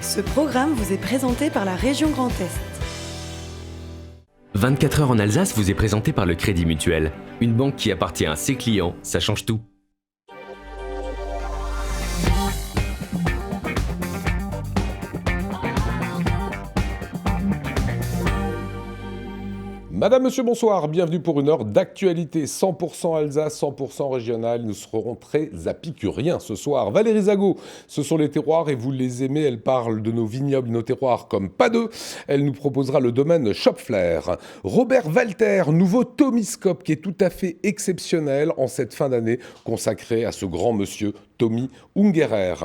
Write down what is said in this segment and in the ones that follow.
Ce programme vous est présenté par la région Grand Est. 24 heures en Alsace vous est présenté par le Crédit Mutuel. Une banque qui appartient à ses clients, ça change tout. Madame, Monsieur, bonsoir, bienvenue pour une heure d'actualité 100% Alsace, 100% régionale. Nous serons très apicuriens ce soir. Valérie Zago, ce sont les terroirs et vous les aimez. Elle parle de nos vignobles, nos terroirs comme pas deux. Elle nous proposera le domaine Schopfler. Robert Walter, nouveau tomiscope qui est tout à fait exceptionnel en cette fin d'année consacrée à ce grand monsieur Tommy Ungerer.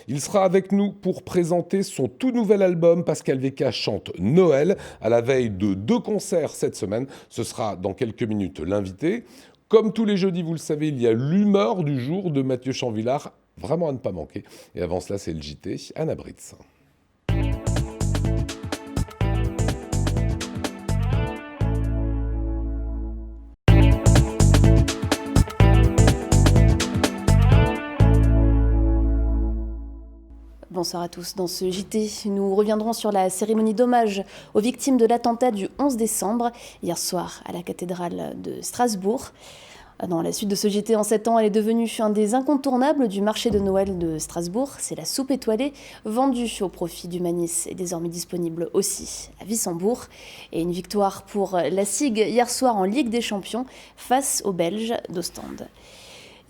Il sera avec nous pour présenter son tout nouvel album. Pascal Vecca chante Noël à la veille de 2 concerts cette semaine. Ce sera dans quelques minutes l'invité. Comme tous les jeudis, vous le savez, il y a l'humeur du jour de Mathieu Chanvillard, vraiment à ne pas manquer. Et avant cela, c'est le JT, Anna Britz. Bonsoir à tous. Dans ce JT, nous reviendrons sur la cérémonie d'hommage aux victimes de l'attentat du 11 décembre, hier soir à la cathédrale de Strasbourg. Dans la suite de ce JT, en 7 ans, elle est devenue un des incontournables du marché de Noël de Strasbourg. C'est la soupe étoilée, vendue au profit d'Humanis et désormais disponible aussi à Wissembourg. Et une victoire pour la SIG hier soir en Ligue des Champions face aux Belges d'Ostende.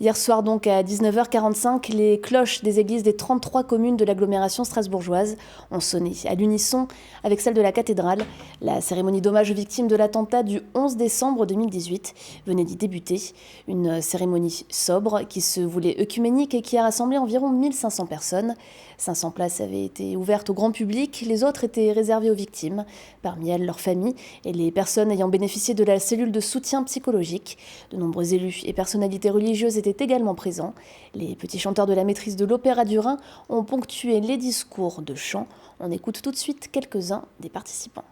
Hier soir donc à 19h45, les cloches des églises des 33 communes de l'agglomération strasbourgeoise ont sonné à l'unisson avec celle de la cathédrale. La cérémonie d'hommage aux victimes de l'attentat du 11 décembre 2018 venait d'y débuter. Une cérémonie sobre qui se voulait œcuménique et qui a rassemblé environ 1500 personnes. 500 places avaient été ouvertes au grand public, les autres étaient réservées aux victimes, parmi elles leurs familles et les personnes ayant bénéficié de la cellule de soutien psychologique. De nombreux élus et personnalités religieuses étaient également présents. Les petits chanteurs de la maîtrise de l'Opéra du Rhin ont ponctué les discours de chant. On écoute tout de suite quelques-uns des participants.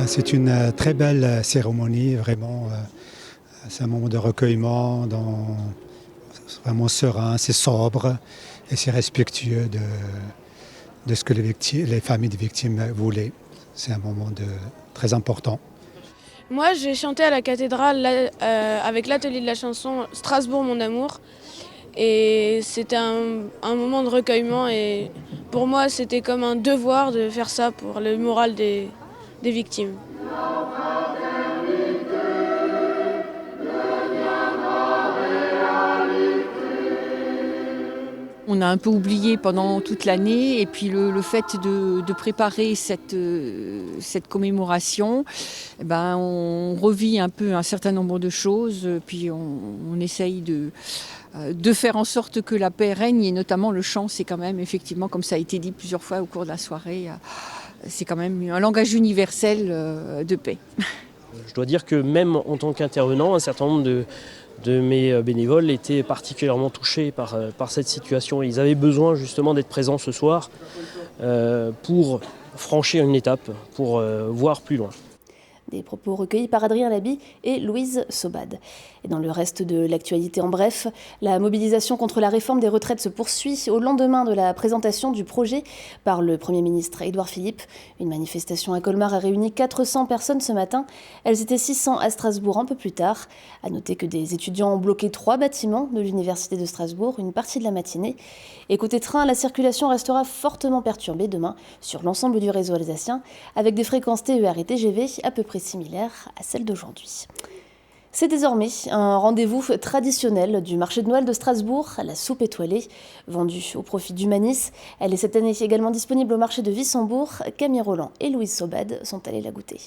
C'est une très belle cérémonie, vraiment. C'est un moment de recueillement, vraiment serein, c'est sobre et c'est respectueux de ce que les familles des victimes voulaient. C'est un moment très important. Moi, j'ai chanté à la cathédrale avec l'atelier de la chanson Strasbourg, mon amour. Et c'était un moment de recueillement et pour moi, c'était comme un devoir de faire ça pour le moral des victimes. On a un peu oublié pendant toute l'année et puis le fait de préparer cette commémoration, on revit un peu un certain nombre de choses, puis on essaye de faire en sorte que la paix règne et notamment le chant, c'est quand même effectivement, comme ça a été dit plusieurs fois au cours de la soirée, c'est quand même un langage universel de paix. Je dois dire que même en tant qu'intervenant, un certain nombre de mes bénévoles étaient particulièrement touchés par cette situation. Ils avaient besoin justement d'être présents ce soir pour franchir une étape, pour voir plus loin. Des propos recueillis par Adrien Laby et Louise Sobad. Et dans le reste de l'actualité en bref, la mobilisation contre la réforme des retraites se poursuit au lendemain de la présentation du projet par le Premier ministre Édouard Philippe. Une manifestation à Colmar a réuni 400 personnes ce matin. Elles étaient 600 à Strasbourg un peu plus tard. À noter que des étudiants ont bloqué 3 bâtiments de l'Université de Strasbourg une partie de la matinée. Et côté train, la circulation restera fortement perturbée demain sur l'ensemble du réseau alsacien avec des fréquences TER et TGV à peu près similaires à celles d'aujourd'hui. C'est désormais un rendez-vous traditionnel du marché de Noël de Strasbourg, la soupe étoilée, vendue au profit d'Humanis. Elle est cette année également disponible au marché de Wissembourg. Camille Roland et Louise Sobad sont allées la goûter.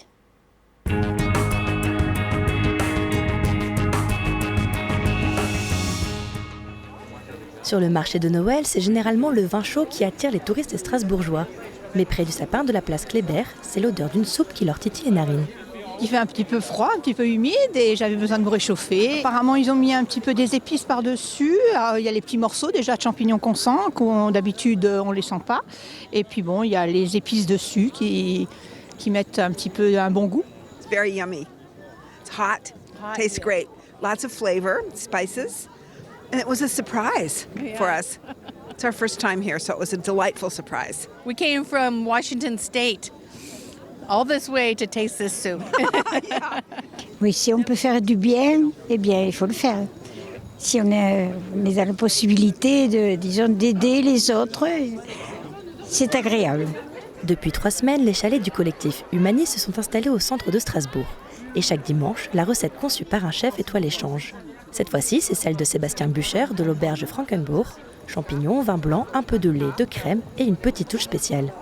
Sur le marché de Noël, c'est généralement le vin chaud qui attire les touristes strasbourgeois. Mais près du sapin de la place Kléber, c'est l'odeur d'une soupe qui leur titille les narines. Il fait un petit peu froid, un petit peu humide et j'avais besoin de me réchauffer. Apparemment, ils ont mis un petit peu des épices par-dessus. Alors, il y a les petits morceaux déjà de champignons qu'on sent, d'habitude on ne les sent pas. Et puis bon, il y a les épices dessus qui mettent un petit peu un bon goût. It's very yummy. hot. Tastes great. Lots of flavor, spices. And it was a surprise for us. It's our first time here, so it was a delightful surprise. We came from Washington State, all this way to taste this soup. Oui, si on peut faire du bien, eh bien, il faut le faire. Si on est dans la possibilité d'aider les autres, c'est agréable. Depuis 3 semaines, les chalets du collectif Humanis se sont installés au centre de Strasbourg. Et chaque dimanche, la recette conçue par un chef étoilé change. Cette fois-ci, c'est celle de Sébastien Bucher de l'auberge Frankenbourg. Champignons, vin blanc, un peu de lait, de crème et une petite touche spéciale.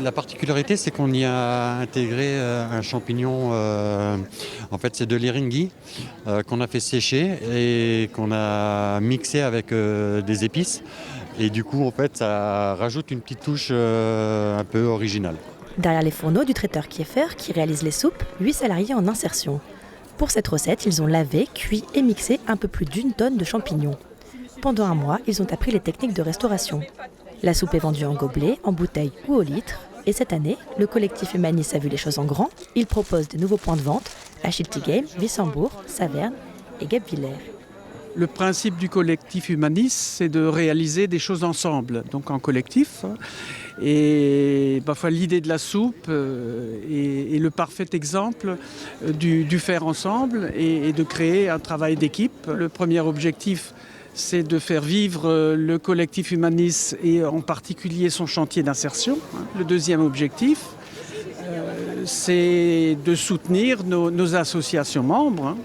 La particularité, c'est qu'on y a intégré un champignon, en fait c'est de l'eringue, qu'on a fait sécher et qu'on a mixé avec des épices. Et du coup, en fait, ça rajoute une petite touche un peu originale. Derrière les fourneaux du traiteur Kieffer, qui réalise les soupes, 8 salariés en insertion. Pour cette recette, ils ont lavé, cuit et mixé un peu plus d'1 tonne de champignons. Pendant un mois, ils ont appris les techniques de restauration. La soupe est vendue en gobelet, en bouteille ou au litre. Et cette année, le collectif Humanis a vu les choses en grand. Il propose de nouveaux points de vente à Schiltigheim, Wissembourg, Saverne et Guebwiller. Le principe du collectif Humanis, c'est de réaliser des choses ensemble, donc en collectif. Et parfois l'idée de la soupe est le parfait exemple du faire ensemble et de créer un travail d'équipe. Le premier objectif, c'est de faire vivre le collectif Humanis et en particulier son chantier d'insertion. Le deuxième objectif, c'est de soutenir nos associations membres.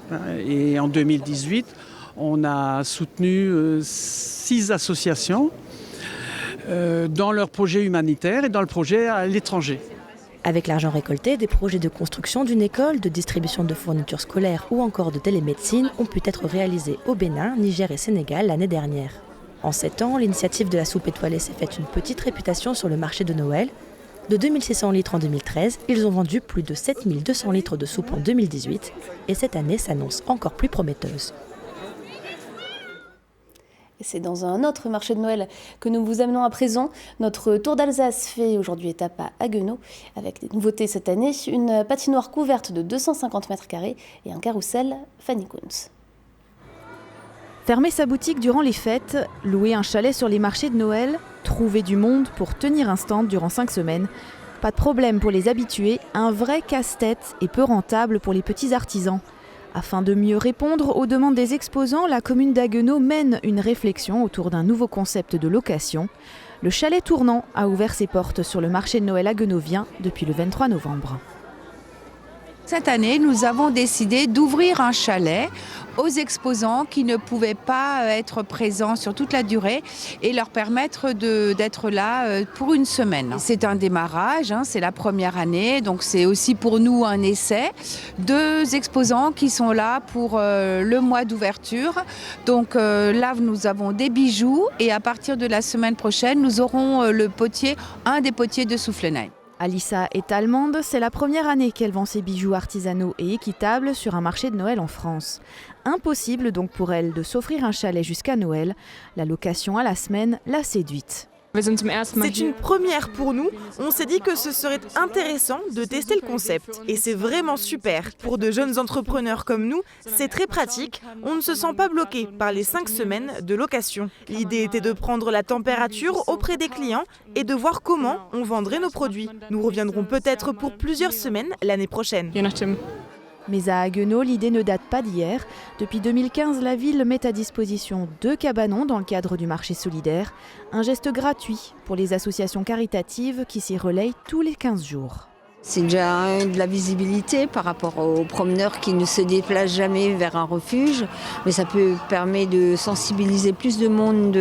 Et en 2018, on a soutenu 6 associations dans leur projet humanitaire et dans le projet à l'étranger. Avec l'argent récolté, des projets de construction d'une école, de distribution de fournitures scolaires ou encore de télémédecine ont pu être réalisés au Bénin, Niger et Sénégal l'année dernière. En 7 ans, l'initiative de la soupe étoilée s'est faite une petite réputation sur le marché de Noël. De 2600 litres en 2013, ils ont vendu plus de 7200 litres de soupe en 2018 et cette année s'annonce encore plus prometteuse. Et c'est dans un autre marché de Noël que nous vous amenons à présent. Notre tour d'Alsace fait aujourd'hui étape à Haguenau, avec des nouveautés cette année, une patinoire couverte de 250 mètres carrés et un carrousel Fanny Kunz. Fermer sa boutique durant les fêtes, louer un chalet sur les marchés de Noël, trouver du monde pour tenir un stand durant 5 semaines. Pas de problème pour les habitués, un vrai casse-tête et peu rentable pour les petits artisans. Afin de mieux répondre aux demandes des exposants, la commune d'Haguenau mène une réflexion autour d'un nouveau concept de location. Le chalet tournant a ouvert ses portes sur le marché de Noël haguenauvien depuis le 23 novembre. Cette année, nous avons décidé d'ouvrir un chalet aux exposants qui ne pouvaient pas être présents sur toute la durée et leur permettre d'être là pour une semaine. C'est un démarrage, c'est la première année, donc c'est aussi pour nous un essai. 2 exposants qui sont là pour le mois d'ouverture. Donc là, nous avons des bijoux et à partir de la semaine prochaine, nous aurons un des potiers de Soufflenheim. Alissa est allemande, c'est la première année qu'elle vend ses bijoux artisanaux et équitables sur un marché de Noël en France. Impossible donc pour elle de s'offrir un chalet jusqu'à Noël. La location à la semaine l'a séduite. C'est une première pour nous. On s'est dit que ce serait intéressant de tester le concept. Et c'est vraiment super. Pour de jeunes entrepreneurs comme nous, c'est très pratique. On ne se sent pas bloqué par les 5 semaines de location. L'idée était de prendre la température auprès des clients et de voir comment on vendrait nos produits. Nous reviendrons peut-être pour plusieurs semaines l'année prochaine. Mais à Haguenau, l'idée ne date pas d'hier. Depuis 2015, la ville met à disposition 2 cabanons dans le cadre du marché solidaire. Un geste gratuit pour les associations caritatives qui s'y relayent tous les 15 jours. C'est déjà de la visibilité par rapport aux promeneurs qui ne se déplacent jamais vers un refuge. Mais ça peut permettre de sensibiliser plus de monde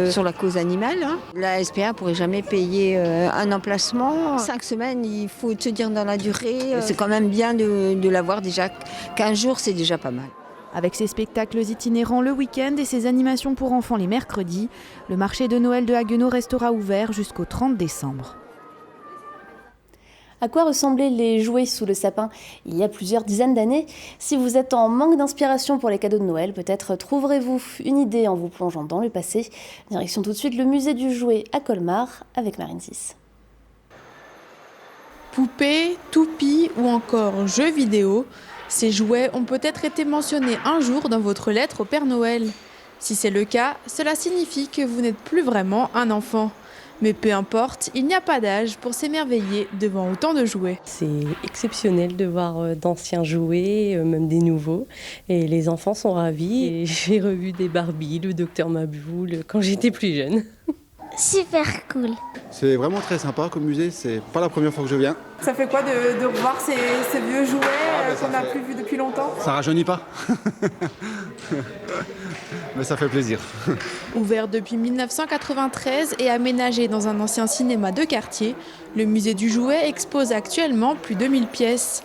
sur la cause animale. La SPA ne pourrait jamais payer un emplacement. 5 semaines, il faut se dire dans la durée. C'est quand même bien de l'avoir déjà. 15 jours, c'est déjà pas mal. Avec ses spectacles itinérants le week-end et ses animations pour enfants les mercredis, le marché de Noël de Haguenau restera ouvert jusqu'au 30 décembre. À quoi ressemblaient les jouets sous le sapin il y a plusieurs dizaines d'années? Si vous êtes en manque d'inspiration pour les cadeaux de Noël, peut-être trouverez-vous une idée en vous plongeant dans le passé. Direction tout de suite le musée du jouet à Colmar avec Marine 6. Poupées, toupies ou encore jeux vidéo, Ces jouets ont peut-être été mentionnés un jour dans votre lettre au Père Noël. Si c'est le cas, cela signifie que vous n'êtes plus vraiment un enfant. Mais peu importe, il n'y a pas d'âge pour s'émerveiller devant autant de jouets. C'est exceptionnel de voir d'anciens jouets, même des nouveaux. Et les enfants sont ravis. Et j'ai revu des Barbie, le Docteur Maboule, quand j'étais plus jeune. Super cool. C'est vraiment très sympa comme musée, c'est pas la première fois que je viens. Ça fait quoi de revoir ces vieux jouets qu'on n'a plus vus depuis longtemps? Ça rajeunit pas. Mais ça fait plaisir. Ouvert depuis 1993 et aménagé dans un ancien cinéma de quartier, le musée du jouet expose actuellement plus de 1000 pièces.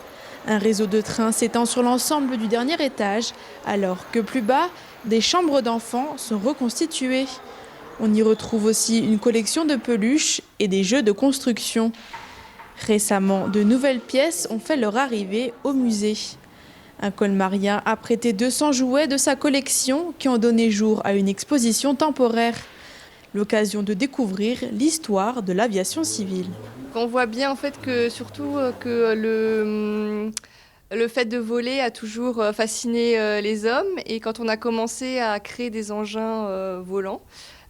Un réseau de trains s'étend sur l'ensemble du dernier étage, alors que plus bas, des chambres d'enfants sont reconstituées. On y retrouve aussi une collection de peluches et des jeux de construction. Récemment, de nouvelles pièces ont fait leur arrivée au musée. Un colmarien a prêté 200 jouets de sa collection qui ont donné jour à une exposition temporaire. L'occasion de découvrir l'histoire de l'aviation civile. On voit bien en fait que surtout que le fait de voler a toujours fasciné les hommes, et quand on a commencé à créer des engins volants,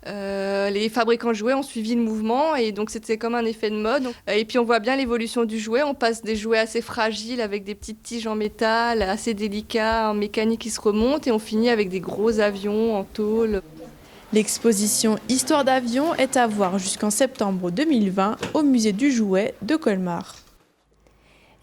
les fabricants de jouets ont suivi le mouvement, et donc c'était comme un effet de mode. Et puis on voit bien l'évolution du jouet, on passe des jouets assez fragiles avec des petites tiges en métal, assez délicats, en mécanique qui se remontent, et on finit avec des gros avions en tôle. L'exposition Histoire d'avion est à voir jusqu'en septembre 2020 au musée du jouet de Colmar.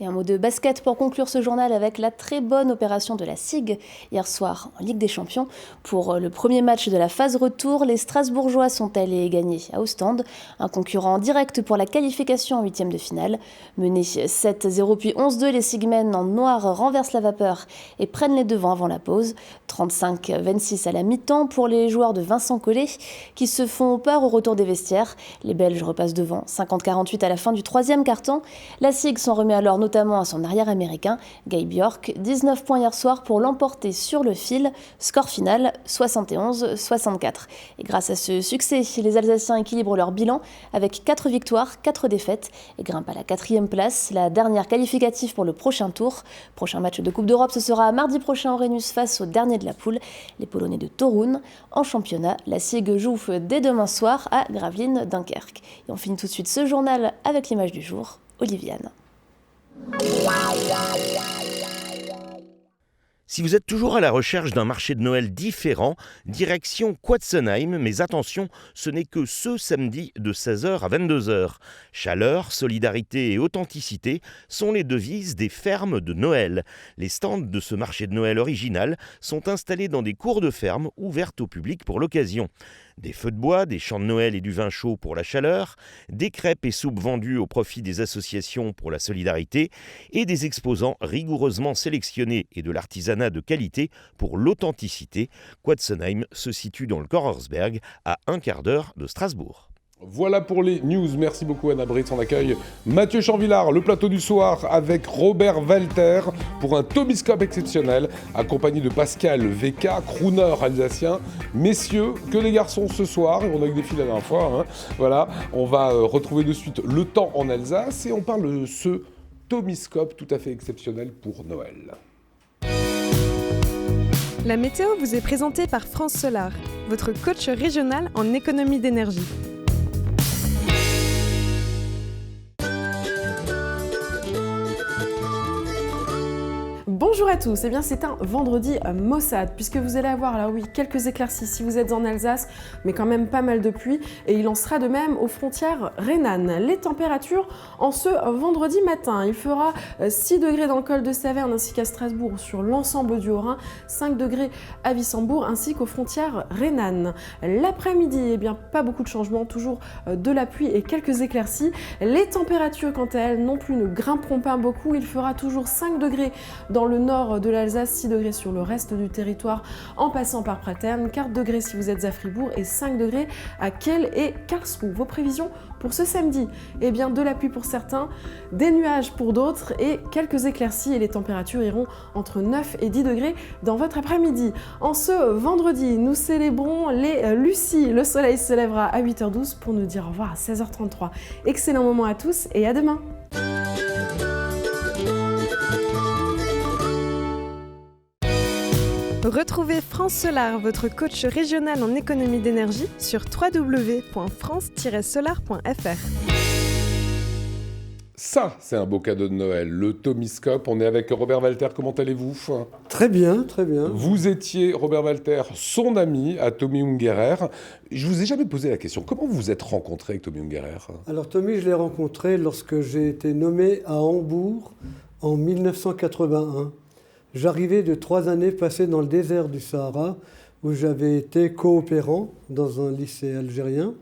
Et un mot de basket pour conclure ce journal avec la très bonne opération de la SIG hier soir en Ligue des Champions. Pour le premier match de la phase retour, les Strasbourgeois sont allés gagner à Ostende, un concurrent direct pour la qualification en huitième de finale. Menés 7-0 puis 11-2, les Sigmen en noir renversent la vapeur et prennent les devants avant la pause. 35-26 à la mi-temps pour les joueurs de Vincent Collet qui se font peur au retour des vestiaires. Les Belges repassent devant 50-48 à la fin du troisième quart-temps. La SIG s'en remet alors notamment à son arrière américain, Guy Bjork, 19 points hier soir pour l'emporter sur le fil. Score final 71-64. Et grâce à ce succès, les Alsaciens équilibrent leur bilan avec 4 victoires, 4 défaites et grimpent à la 4e place, la dernière qualificative pour le prochain tour. Prochain match de Coupe d'Europe, ce sera mardi prochain au Rhenus face au dernier de la poule, les Polonais de Toruń. En championnat, la SIG joue dès demain soir à Gravelines, Dunkerque. Et on finit tout de suite ce journal avec l'image du jour, Oliviane. Si vous êtes toujours à la recherche d'un marché de Noël différent, direction Quatzenheim, mais attention, ce n'est que ce samedi de 16h à 22h. Chaleur, solidarité et authenticité sont les devises des fermes de Noël. Les stands de ce marché de Noël original sont installés dans des cours de ferme ouvertes au public pour l'occasion. Des feux de bois, des chants de Noël et du vin chaud pour la chaleur, des crêpes et soupes vendues au profit des associations pour la solidarité et des exposants rigoureusement sélectionnés et de l'artisanat de qualité pour l'authenticité. Quatzenheim se situe dans le Korersberg, à un quart d'heure de Strasbourg. Voilà pour les news. Merci beaucoup Anna Britz. On accueille Mathieu Chanvillard, le plateau du soir avec Robert Walter pour un Tomiscope exceptionnel, accompagné de Pascal VK, crooner alsacien. Messieurs, que des garçons ce soir, et on a eu des filles la dernière fois. Voilà, on va retrouver de suite le temps en Alsace et on parle de ce Tomiscope tout à fait exceptionnel pour Noël. La météo vous est présentée par France Solar, votre coach régional en économie d'énergie. Bonjour à tous, eh bien c'est un vendredi maussade puisque vous allez avoir là oui quelques éclaircies si vous êtes en Alsace, mais quand même pas mal de pluie, et il en sera de même aux frontières rhénanes. Les températures en ce vendredi matin, il fera 6 degrés dans le col de Saverne ainsi qu'à Strasbourg sur l'ensemble du Haut-Rhin, 5 degrés à Wissembourg ainsi qu'aux frontières rhénanes. L'après-midi, eh bien pas beaucoup de changements, toujours de la pluie et quelques éclaircies. Les températures quant à elles non plus ne grimperont pas beaucoup, il fera toujours 5 degrés dans le nord de l'Alsace, 6 degrés sur le reste du territoire en passant par Praterne, 4 degrés si vous êtes à Fribourg et 5 degrés à Kiel et Karlsruhe. Vos prévisions pour ce samedi, eh bien de la pluie pour certains, des nuages pour d'autres et quelques éclaircies, et les températures iront entre 9 et 10 degrés dans votre après-midi. En ce vendredi, nous célébrons les Lucies. Le soleil se lèvera à 8h12 pour nous dire au revoir à 16h33. Excellent moment à tous et à demain. Retrouvez France Solar, votre coach régional en économie d'énergie, sur www.france-solar.fr. Ça, c'est un beau cadeau de Noël, le Tomyscope. On est avec Robert Walter, comment allez-vous ? Très bien, très bien. Vous étiez, Robert Walter, son ami à Tommy Ungerer. Je vous ai jamais posé la question, comment vous vous êtes rencontré avec Tommy Ungerer ? Alors Tommy, je l'ai rencontré lorsque j'ai été nommé à Hambourg en 1981. J'arrivais de 3 années passées dans le désert du Sahara, où j'avais été coopérant dans un lycée algérien.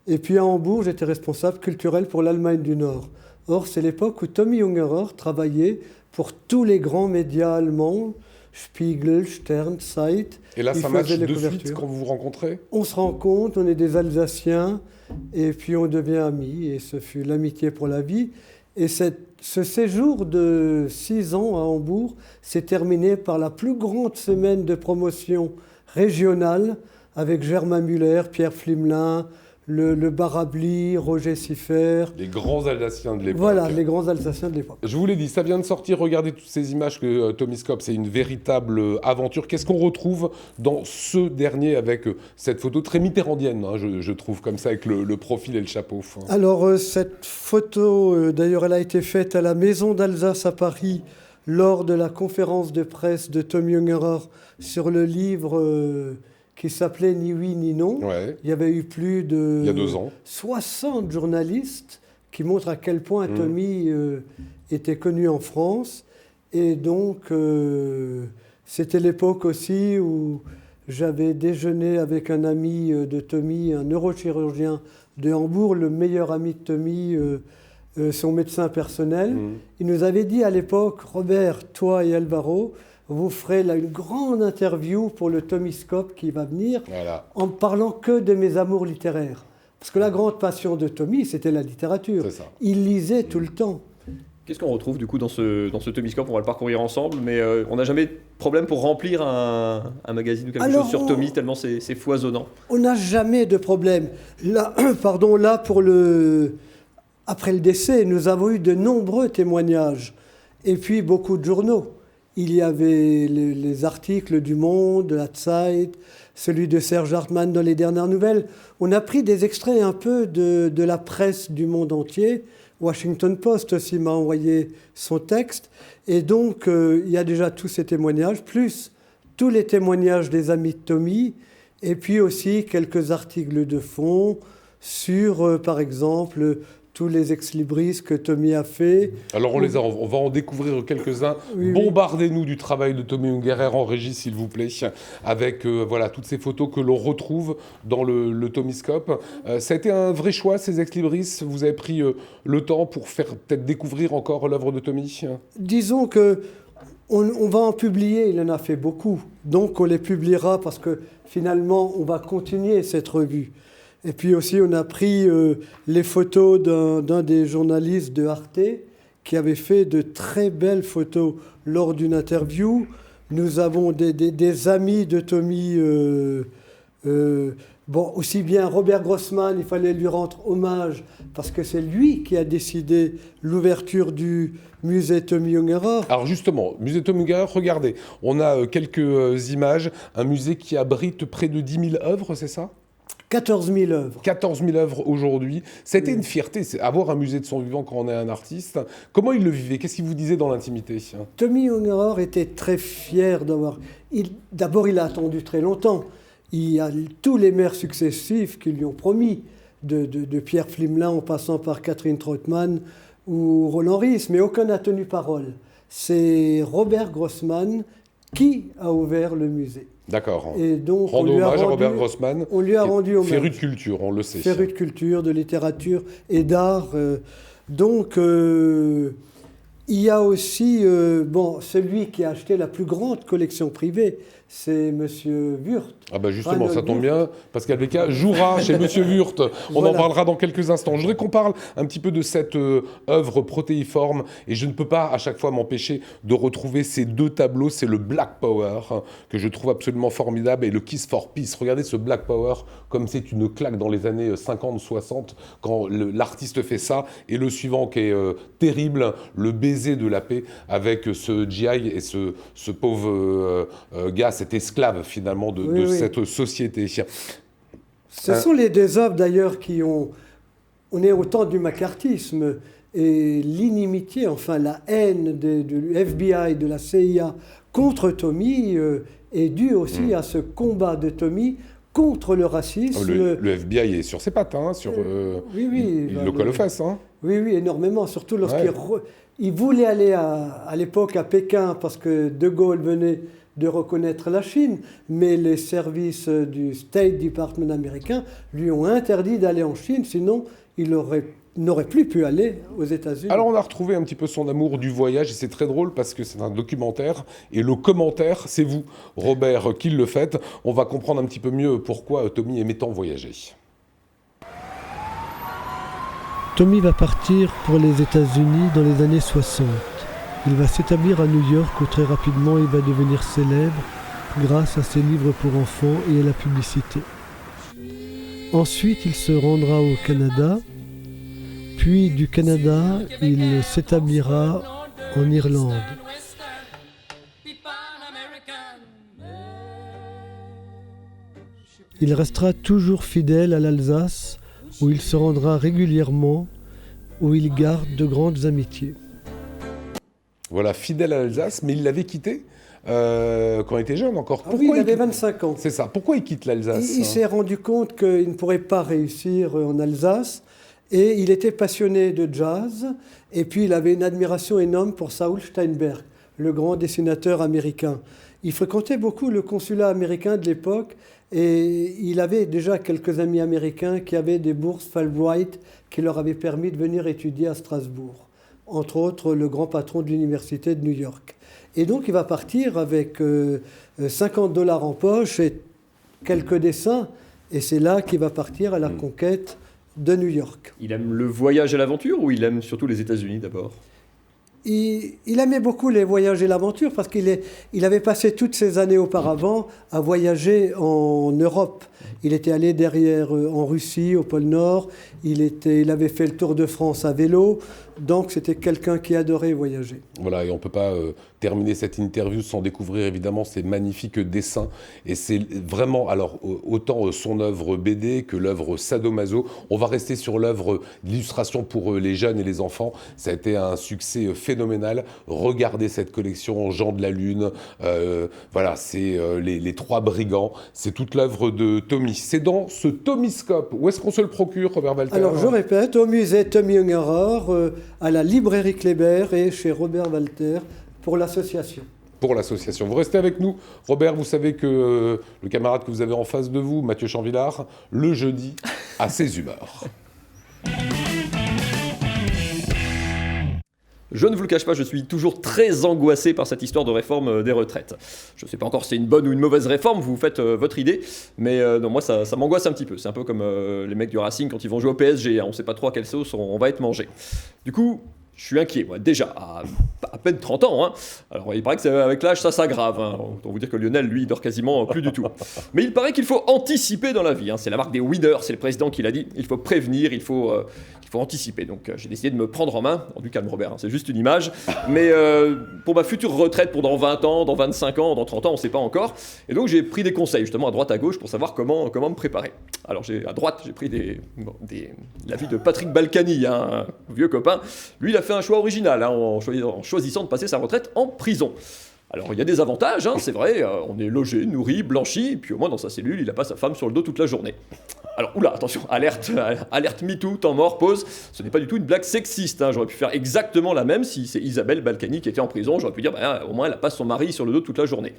Et puis à Hambourg, j'étais responsable culturel pour l'Allemagne du Nord. Or, c'est l'époque où Tommy Ungerer travaillait pour tous les grands médias allemands, Spiegel, Stern, Zeit. Et là, ça matche de suite quand vous vous rencontrez ? On se rencontre, on est des Alsaciens, et puis on devient amis, et ce fut l'amitié pour la vie. Et ce séjour de 6 ans à Hambourg s'est terminé par la plus grande semaine de promotion régionale avec Germain Müller, Pierre Flimelin, le Barabli, Roger Siffert. Les grands Alsaciens de l'époque. Voilà, les grands Alsaciens de l'époque. Je vous l'ai dit, ça vient de sortir. Regardez toutes ces images que Tomyscope, c'est une véritable aventure. Qu'est-ce qu'on retrouve dans ce dernier avec cette photo très mitterrandienne, hein, je trouve, comme ça, avec le profil et le chapeau. Alors, cette photo, d'ailleurs, elle a été faite à la Maison d'Alsace à Paris lors de la conférence de presse de Tommy Ungerer sur le livre... qui s'appelait Ni oui ni non. Ouais. Il y avait eu plus de il y a 2 ans. 60 journalistes qui montrent à quel point Tommy était connu en France. Et donc, c'était l'époque aussi où j'avais déjeuné avec un ami de Tommy, un neurochirurgien de Hambourg, le meilleur ami de Tommy, son médecin personnel. Il nous avait dit à l'époque, Robert, toi et Alvaro, vous ferez là une grande interview pour le Tomyscope qui va venir, voilà, en parlant que de mes amours littéraires. Parce que la grande passion de Tommy, c'était la littérature. C'est ça. Il lisait tout le temps. Qu'est-ce qu'on retrouve du coup dans ce Tomyscope ? On va le parcourir ensemble, mais on n'a jamais de problème pour remplir un magazine ou quelque chose sur Tommy, tellement c'est foisonnant. On n'a jamais de problème. Là, là après le décès, nous avons eu de nombreux témoignages et puis beaucoup de journaux. Il y avait les articles du Monde, de la Zeit, celui de Serge Hartmann dans les dernières nouvelles. On a pris des extraits un peu de la presse du monde entier. Washington Post aussi m'a envoyé son texte. Et donc, il y a déjà tous ces témoignages, plus tous les témoignages des amis de Tommy, et puis aussi quelques articles de fond sur, par exemple, tous les ex-libris que Tommy a fait. Alors on va en découvrir quelques-uns. Oui, Bombardez-nous du travail de Tommy Ungerer en régie, s'il vous plaît, avec voilà, toutes ces photos que l'on retrouve dans le Tomyscope. Ça a été un vrai choix, ces ex-libris. Vous avez pris le temps pour faire peut-être découvrir encore l'œuvre de Tommy ? Disons que on va en publier, il en a fait beaucoup. Donc on les publiera parce que finalement, on va continuer cette revue. Et puis aussi, on a pris les photos d'un des journalistes de Arte qui avait fait de très belles photos lors d'une interview. Nous avons des amis de Tommy, aussi bien Robert Grossman, il fallait lui rendre hommage parce que c'est lui qui a décidé l'ouverture du musée Tommy Ungerer. Alors justement, musée Tommy Ungerer, regardez, on a quelques images, un musée qui abrite près de 10 000 œuvres, c'est ça ? 14 000 œuvres. 14 000 œuvres aujourd'hui. C'était une fierté, avoir un musée de son vivant quand on est un artiste. Comment il le vivait ? Qu'est-ce qu'il vous disait dans l'intimité ? Tommy Ungerer était très fier d'avoir... D'abord, il a attendu très longtemps. Il y a tous les maires successifs qui lui ont promis, de Pierre Flimelin en passant par Catherine Trautmann ou Roland Ries, mais aucun n'a tenu parole. C'est Robert Grossman qui a ouvert le musée. D'accord. Et donc, rendons hommage à Robert Grossman. On lui a rendu hommage. Féru de culture, on le sait. Féru de culture, de littérature et d'art. Donc, il y a aussi celui qui a acheté la plus grande collection privée, c'est M. Wurth. Ah bah justement, ça tombe bien, Pascal Becca jouera chez M. Wurth. On en parlera dans quelques instants. Je voudrais qu'on parle un petit peu de cette œuvre protéiforme, et je ne peux pas à chaque fois m'empêcher de retrouver ces 2 tableaux. C'est le Black Power, que je trouve absolument formidable, et le Kiss for Peace. Regardez ce Black Power, comme c'est une claque dans les années 50-60, quand l'artiste fait ça, et le suivant qui est terrible, le baiser de la paix, avec ce GI et ce pauvre gars cet esclave finalement de cette société. Ce sont les deux œuvres d'ailleurs qui ont... On est au temps du macartisme et l'inimitié, enfin la haine du FBI, de la CIA contre Tommy est due aussi à ce combat de contre le racisme. Le FBI est sur ses pattes, hein, sur, il le colle aux fesses. Hein. Oui, énormément, surtout lorsqu'il voulait aller à l'époque à Pékin parce que De Gaulle venait de reconnaître la Chine, mais les services du State Department américain lui ont interdit d'aller en Chine, sinon il n'aurait plus pu aller aux États-Unis. Alors on a retrouvé un petit peu son amour du voyage, et c'est très drôle parce que c'est un documentaire, et le commentaire, c'est vous, Robert, qui le faites. On va comprendre un petit peu mieux pourquoi Tommy aimait tant voyager. Tommy va partir pour les États-Unis dans les années 60. Il va s'établir à New York où très rapidement il va devenir célèbre grâce à ses livres pour enfants et à la publicité. Ensuite, il se rendra au Canada, puis du Canada, il s'établira en Irlande. Il restera toujours fidèle à l'Alsace, où il se rendra régulièrement, où il garde de grandes amitiés. Voilà, fidèle à l'Alsace, mais il l'avait quitté quand il était jeune encore. Pourquoi il avait 25 ans. C'est ça. Pourquoi il quitte l'Alsace? Il s'est rendu compte qu'il ne pourrait pas réussir en Alsace. Et il était passionné de jazz. Et puis il avait une admiration énorme pour Saul Steinberg, le grand dessinateur américain. Il fréquentait beaucoup le consulat américain de l'époque. Et il avait déjà quelques amis américains qui avaient des bourses Fulbright qui leur avaient permis de venir étudier à Strasbourg. Entre autres, le grand patron de l'université de New York. Et donc, il va partir avec $50 en poche et quelques dessins. Et c'est là qu'il va partir à la conquête de New York. Il aime le voyage et l'aventure ou il aime surtout les États-Unis d'abord? Il aimait beaucoup les voyages et l'aventure parce qu'il avait passé toutes ces années auparavant à voyager en Europe. Il était allé derrière en Russie, au pôle Nord. Il avait fait le Tour de France à vélo. Donc, c'était quelqu'un qui adorait voyager. Voilà, et on ne peut pas terminer cette interview sans découvrir évidemment ces magnifiques dessins. Et c'est vraiment, alors, autant son œuvre BD que l'œuvre Sadomaso. On va rester sur l'œuvre d'illustration pour les jeunes et les enfants. Ça a été un succès phénoménal. Regardez cette collection, Jean de la Lune. Voilà, c'est les trois brigands. C'est toute l'œuvre de Tommy. C'est dans ce Tommyscope. Où est-ce qu'on se le procure, Robert Walter? Alors, je répète, au musée Tommy Ungerer, à la librairie Kléber et chez Robert Walter pour l'association. Pour l'association. Vous restez avec nous. Robert, vous savez que le camarade que vous avez en face de vous, Mathieu Chanvillard, le jeudi, a ses humeurs. Je ne vous le cache pas, je suis toujours très angoissé par cette histoire de réforme des retraites. Je ne sais pas encore si c'est une bonne ou une mauvaise réforme, vous faites votre idée, mais non, moi ça m'angoisse un petit peu. C'est un peu comme les mecs du Racing quand ils vont jouer au PSG, hein, on ne sait pas trop à quelle sauce on va être mangé. Du coup, je suis inquiet, moi, déjà, à peine 30 ans. Hein. Alors, il paraît qu'avec l'âge, ça s'aggrave. Hein. Autant vous dire que Lionel, lui, il dort quasiment plus du tout. Mais il paraît qu'il faut anticiper dans la vie. Hein. C'est la marque des winners, c'est le président qui l'a dit. Il faut prévenir, il faut anticiper. Donc, j'ai décidé de me prendre en main. Du calme, Robert, hein, c'est juste une image. Mais pour ma future retraite, pour dans 20 ans, dans 25 ans, dans 30 ans, on ne sait pas encore. Et donc, j'ai pris des conseils, justement, à droite, à gauche, pour savoir comment me préparer. Alors, à droite, j'ai pris l'avis de Patrick Balkany, hein, un vieux copain. Lui, il a fait un choix original hein, en choisissant de passer sa retraite en prison. Alors il y a des avantages, hein, c'est vrai, on est logé, nourri, blanchi, et puis au moins dans sa cellule, il n'a pas sa femme sur le dos toute la journée. Alors, oula, attention, alerte MeToo, temps mort, pause, ce n'est pas du tout une blague sexiste, hein, j'aurais pu faire exactement la même si c'est Isabelle Balkany qui était en prison, j'aurais pu dire, au moins elle n'a pas son mari sur le dos toute la journée.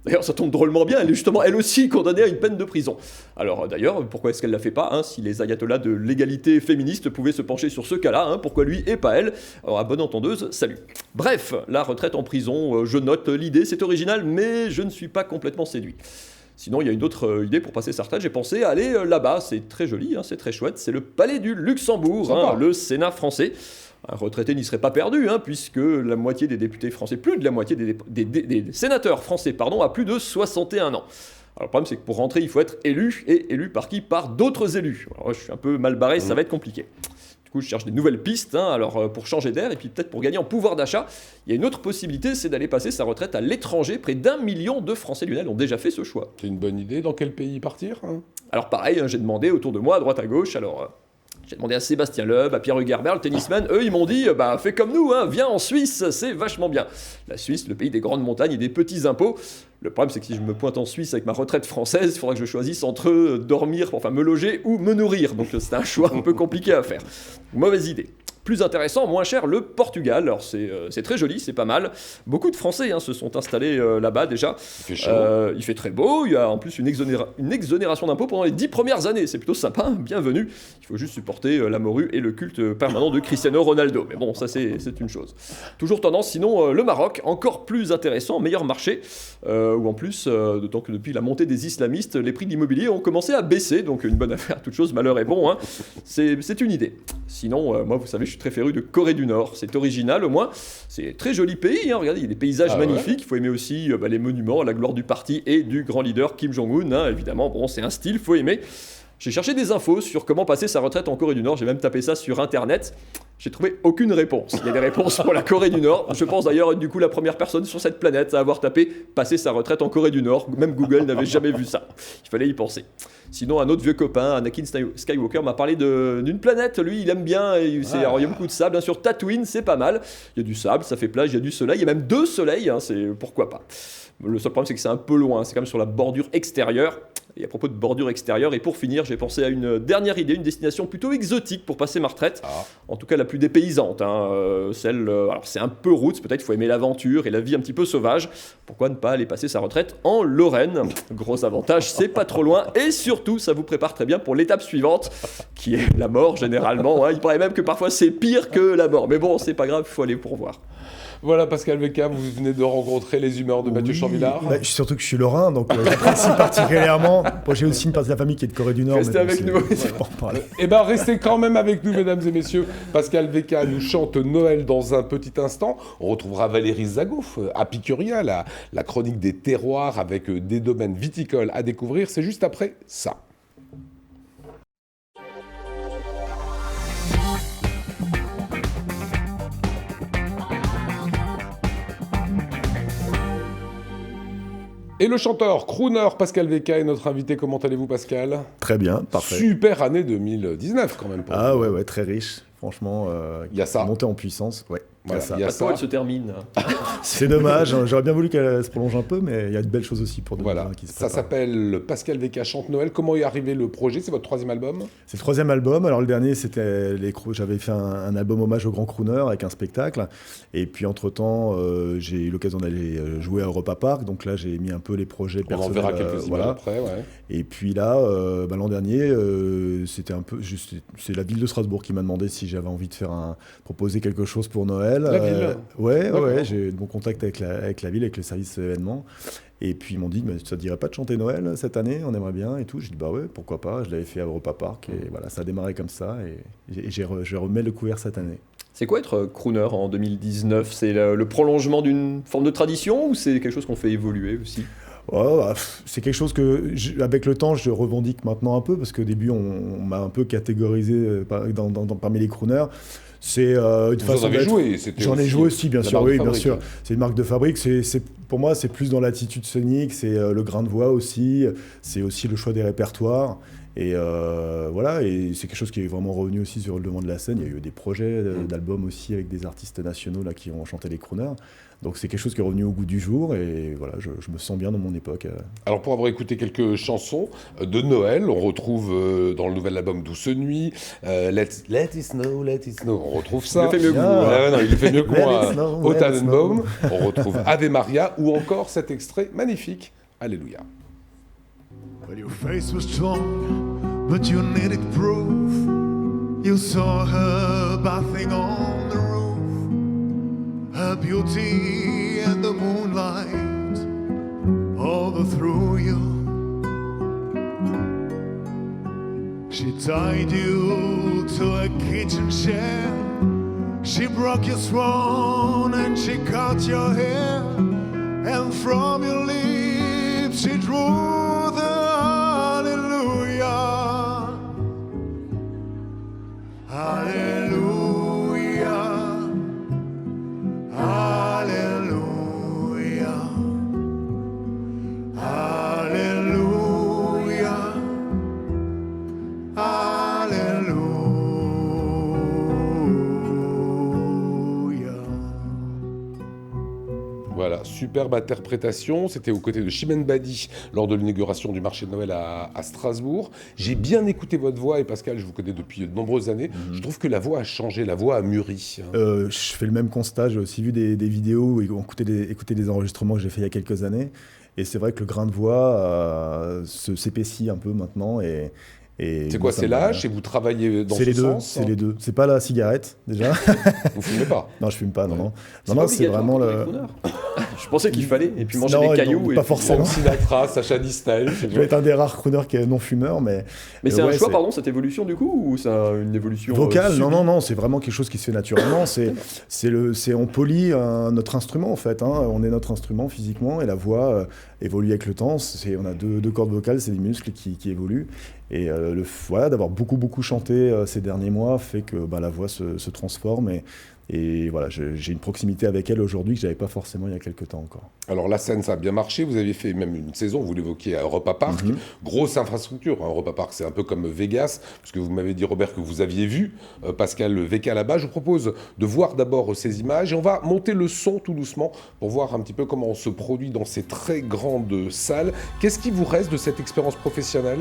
D'ailleurs, ça tombe drôlement bien, elle est justement, elle aussi, condamnée à une peine de prison. Alors d'ailleurs, pourquoi est-ce qu'elle ne la fait pas hein, si les ayatollahs de l'égalité féministe pouvaient se pencher sur ce cas-là, hein, pourquoi lui et pas elle? Alors, à bonne entendeuse, salut. Bref, la retraite en prison, je note l'idée, c'est original, mais je ne suis pas complètement séduit. Sinon, il y a une autre idée pour passer sa retraite, j'ai pensé à aller là-bas, c'est très joli, hein, c'est très chouette, c'est le Palais du Luxembourg, hein, le Sénat français. Un retraité n'y serait pas perdu, hein, puisque la moitié des députés français, plus de la moitié des sénateurs français, a plus de 61 ans. Alors le problème, c'est que pour rentrer, il faut être élu, et élu par qui? Par d'autres élus. Alors je suis un peu mal barré, ça va être compliqué. Du coup, je cherche des nouvelles pistes, alors pour changer d'air et puis peut-être pour gagner en pouvoir d'achat. Il y a une autre possibilité, c'est d'aller passer sa retraite à l'étranger. Près d'1 million de Français, Lionel, ont déjà fait ce choix. C'est une bonne idée. Dans quel pays partir Alors pareil, j'ai demandé autour de moi, à droite à gauche, j'ai demandé à Sébastien Loeb, à Pierre Hugerbert, le tennisman. Eux, ils m'ont dit, fais comme nous, viens en Suisse, c'est vachement bien. La Suisse, le pays des grandes montagnes et des petits impôts. Le problème, c'est que si je me pointe en Suisse avec ma retraite française, il faudra que je choisisse entre dormir, enfin me loger ou me nourrir. Donc c'est un choix un peu compliqué à faire. Mauvaise idée. Plus intéressant, moins cher, le Portugal. Alors c'est très joli, c'est pas mal. Beaucoup de Français se sont installés là-bas déjà. Il fait chaud. Il fait très beau. Il y a en plus une exonération d'impôts pendant les 10 premières années. C'est plutôt sympa, bienvenue. Il faut juste supporter la morue et le culte permanent de Cristiano Ronaldo. Mais bon, ça c'est une chose. Toujours tendance, sinon le Maroc, encore plus intéressant, meilleur marché. Où en plus, d'autant que depuis la montée des islamistes, les prix de l'immobilier ont commencé à baisser. Donc une bonne affaire, toute chose, malheur est bon. C'est une idée. Sinon, moi vous savez, je suis très féru de Corée du Nord. C'est original au moins. C'est un très joli pays. Regardez, il y a des paysages magnifiques. Il faut aimer aussi les monuments, la gloire du parti et du grand leader Kim Jong-un. Évidemment, bon, c'est un style, il faut aimer. J'ai cherché des infos sur comment passer sa retraite en Corée du Nord. J'ai même tapé ça sur Internet. J'ai trouvé aucune réponse. Il y a des réponses pour la Corée du Nord. Je pense d'ailleurs être du coup la première personne sur cette planète à avoir tapé « passer sa retraite en Corée du Nord ». Même Google n'avait jamais vu ça. Il fallait y penser. Sinon, un autre vieux copain, Anakin Skywalker, m'a parlé d'une planète. Lui, il aime bien. Il y a beaucoup de sable. Bien sûr, Tatooine, c'est pas mal. Il y a du sable, ça fait plage, il y a du soleil. Il y a même 2 soleils. Pourquoi pas. Le seul problème, c'est que c'est un peu loin. C'est quand même sur la bordure extérieure. Et à propos de bordure extérieure, et pour finir, j'ai pensé à une dernière idée, une destination plutôt exotique pour passer ma retraite. En tout cas, la plus dépaysante. Alors, c'est un peu roots, peut-être, il faut aimer l'aventure et la vie un petit peu sauvage. Pourquoi ne pas aller passer sa retraite en Lorraine? Gros avantage, c'est pas trop loin. Et surtout, ça vous prépare très bien pour l'étape suivante, qui est la mort, généralement. Il paraît même que parfois, c'est pire que la mort. Mais bon, c'est pas grave, il faut aller pour voir. Voilà, Pascal Vecka, vous venez de rencontrer les humeurs de Mathieu Chamillard. Surtout que je suis lorrain, donc j'apprécie particulièrement. Bon, j'ai aussi une partie de la famille qui est de Corée du Nord. Restez avec nous. Et restez quand même avec nous, mesdames et messieurs. Pascal Vecka nous chante Noël dans un petit instant. On retrouvera Valérie Zagouf, Apicuria, la chronique des terroirs avec des domaines viticoles à découvrir. C'est juste après ça. Et le chanteur, crooner Pascal Vecka est notre invité. Comment allez-vous, Pascal? Très bien, parfait. Super année 2019 quand même. Ouais, très riche. Franchement, il y a ça. Montée en puissance, ouais. Voilà, il y a ça. Elle se termine. C'est dommage, j'aurais bien voulu qu'elle se prolonge un peu, mais il y a de belles choses aussi pour 2020 qui se préparent. Ça s'appelle Pascal Vecka chante Noël. Comment est arrivé le projet? C'est votre 3e album? C'est le 3e album. Alors le dernier, c'était j'avais fait un album hommage au grand crooner avec un spectacle. Et puis entre-temps, j'ai eu l'occasion d'aller jouer à Europa Park. Donc là, j'ai mis un peu les projets personnels. On en verra quelques images après, ouais. Et puis là, l'an dernier, c'était un peu juste, c'est la ville de Strasbourg qui m'a demandé si j'avais envie de proposer quelque chose pour Noël. La ville. Ouais, j'ai de bons contacts avec la ville, avec le service événements. Et puis ils m'ont dit, mais ça te dirait pas de chanter Noël cette année? On aimerait bien et tout. J'ai dit, bah ouais, pourquoi pas. Je l'avais fait à Europa Park et voilà, ça a démarré comme ça. Et je remets le couvert cette année. C'est quoi être crooner en 2019? C'est le prolongement d'une forme de tradition ou c'est quelque chose qu'on fait évoluer aussi? C'est quelque chose que, avec le temps, je revendique maintenant un peu, parce qu'au début, on m'a un peu catégorisé parmi les crooners. C'est une façon d'être. J'en ai joué aussi, bien sûr. Oui, bien sûr. C'est une marque de fabrique. Pour moi, c'est plus dans l'attitude scénique, c'est le grain de voix aussi, c'est aussi le choix des répertoires. Et voilà, et c'est quelque chose qui est vraiment revenu aussi sur le devant de la scène. Il y a eu des projets d'albums aussi avec des artistes nationaux là, qui ont chanté les crooners. Donc c'est quelque chose qui est revenu au goût du jour et voilà, je me sens bien dans mon époque. Alors pour avoir écouté quelques chansons de Noël, on retrouve dans le nouvel album Douce Nuit, Let It Snow, Let It Snow, on retrouve ça. Il le fait mieux que vous. Non, il le fait mieux que moi. Au Tannenbaum, on retrouve Ave Maria ou encore cet extrait magnifique, Alléluia. Well, your face was strong, but you needed proof. You saw her bathing on the roof. Her beauty and the moonlight all through you. She tied you to a kitchen chair. She broke your swan and she cut your hair. And from your lips she drew the hallelujah. Hallelujah. Voilà, superbe interprétation. C'était aux côtés de Chimène Badi lors de l'inauguration du marché de Noël à Strasbourg. J'ai bien écouté votre voix et Pascal, je vous connais depuis de nombreuses années. Je trouve que la voix a changé, la voix a mûri. Je fais le même constat. J'ai aussi vu des vidéos et écouté des enregistrements que j'ai fait il y a quelques années. Et c'est vrai que le grain de voix s'épaissit un peu maintenant. C'est quoi, c'est l'âge et vous travaillez dans ce sens? C'est les deux. C'est pas la cigarette, déjà. Vous fumez pas? Non, je fume pas, non. Non, c'est vraiment le... Je pensais qu'il fallait, et puis manger des cailloux. Non, pas forcément. Sinatra, Sacha Distel. Je vais être un des rares crooners qui est non-fumeur, mais... Mais c'est un choix, cette évolution, du coup, ou c'est une évolution vocale? Non, c'est vraiment quelque chose qui se fait naturellement. On polie notre instrument, en fait. On est notre instrument physiquement, et la voix évolue avec le temps. On a deux cordes vocales, c'est des muscles qui évoluent. Et d'avoir beaucoup chanté ces derniers mois fait que la voix se transforme et voilà, j'ai une proximité avec elle aujourd'hui que je n'avais pas forcément il y a quelques temps encore. Alors la scène, ça a bien marché, vous avez fait même une saison, vous l'évoquiez à Europa Park, grosse infrastructure. Europa Park, c'est un peu comme Vegas, parce que vous m'avez dit, Robert, que vous aviez vu Pascal VK là-bas. Je vous propose de voir d'abord ces images et on va monter le son tout doucement pour voir un petit peu comment on se produit dans ces très grandes salles. Qu'est-ce qui vous reste de cette expérience professionnelle ?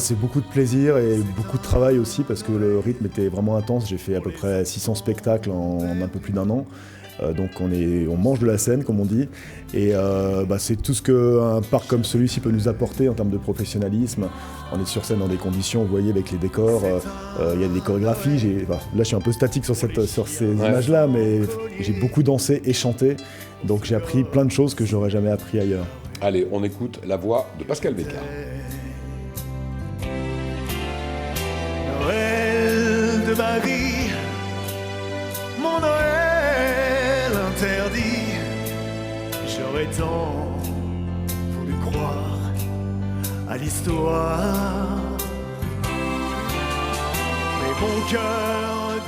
C'est beaucoup de plaisir et beaucoup de travail aussi parce que le rythme était vraiment intense. J'ai fait à peu près 600 spectacles en un peu plus d'un an. Donc on mange de la scène, comme on dit. Et c'est tout ce qu'un parc comme celui-ci peut nous apporter en termes de professionnalisme. On est sur scène dans des conditions, vous voyez, avec les décors. Il y a des chorégraphies. Là, je suis un peu statique sur ces images-là, mais j'ai beaucoup dansé et chanté. Donc j'ai appris plein de choses que j'aurais jamais appris ailleurs. Allez, on écoute la voix de Pascal VK. Noël de ma vie, mon Noël interdit. J'aurais tant voulu croire à l'histoire, mais mon cœur...